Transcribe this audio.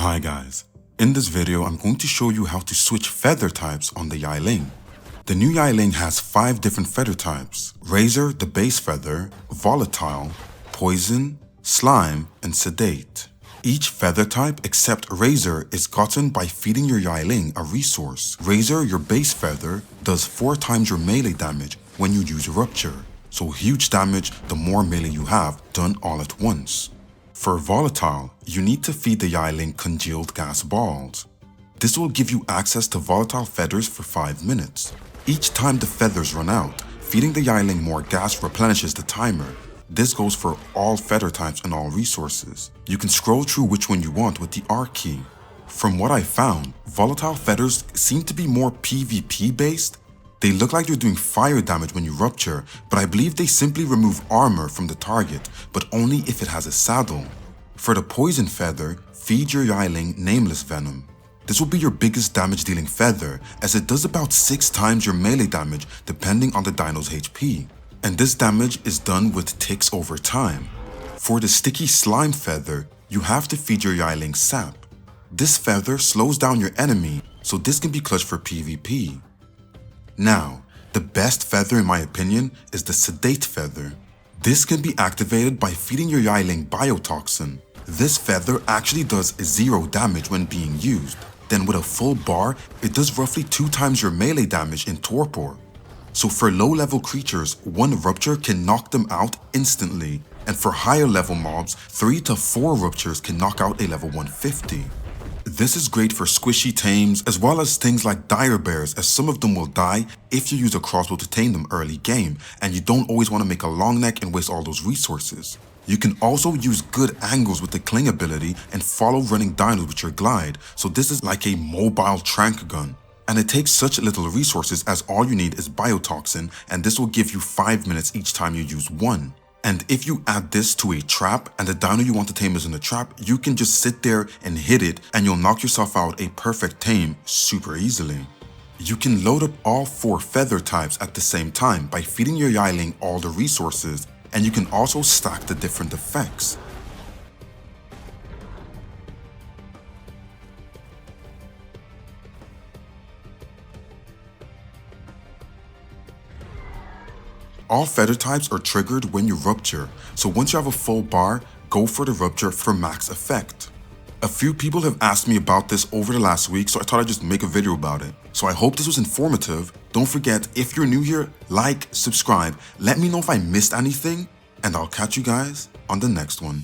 Hi guys, in this video I'm going to show you how to switch feather types on the Yi Ling. The new Yi Ling has 5 different feather types: Razer, the base feather, Volatile, Poison, Slime, and Sedate. Each feather type except Razer is gotten by feeding your Yi Ling a resource. Razer, your base feather, does 4 times your melee damage when you use Rupture, so huge damage the more melee you have done all at once. For Volatile, you need to feed the Yi Ling congealed gas balls. This will give you access to volatile feathers for 5 minutes. Each time the feathers run out, feeding the Yi Ling more gas replenishes the timer. This goes for all feather types and all resources. You can scroll through which one you want with the R key. From what I found, volatile feathers seem to be more PvP based. They look like you're doing fire damage when you rupture, but I believe they simply remove armor from the target, but only if it has a saddle. For the poison feather, feed your Yi Ling nameless venom. This will be your biggest damage dealing feather, as it does about 6 times your melee damage depending on the dino's HP. And this damage is done with ticks over time. For the sticky slime feather, you have to feed your Yi Ling sap. This feather slows down your enemy, so this can be clutch for PvP. Now, the best feather in my opinion is the sedate feather. This can be activated by feeding your Yi Ling biotoxin. This feather actually does 0 damage when being used. Then with a full bar, it does roughly 2 times your melee damage in torpor. So for low level creatures, 1 rupture can knock them out instantly. And for higher level mobs, 3 to 4 ruptures can knock out a level 150. This is great for squishy tames as well as things like dire bears, as some of them will die if you use a crossbow to tame them early game and you don't always want to make a long neck and waste all those resources. You can also use good angles with the cling ability and follow running dinos with your glide, so this is like a mobile trank gun. And it takes such little resources as all you need is biotoxin, and this will give you 5 minutes each time you use one. And if you add this to a trap and the dino you want to tame is in a trap, you can just sit there and hit it and you'll knock yourself out a perfect tame super easily. You can load up all 4 feather types at the same time by feeding your Yi Ling all the resources, and you can also stack the different effects. All feather types are triggered when you rupture, so once you have a full bar, go for the rupture for max effect. A few people have asked me about this over the last week, so I thought I'd just make a video about it. So I hope this was informative. Don't forget, if you're new here, like, subscribe, let me know if I missed anything, and I'll catch you guys on the next one.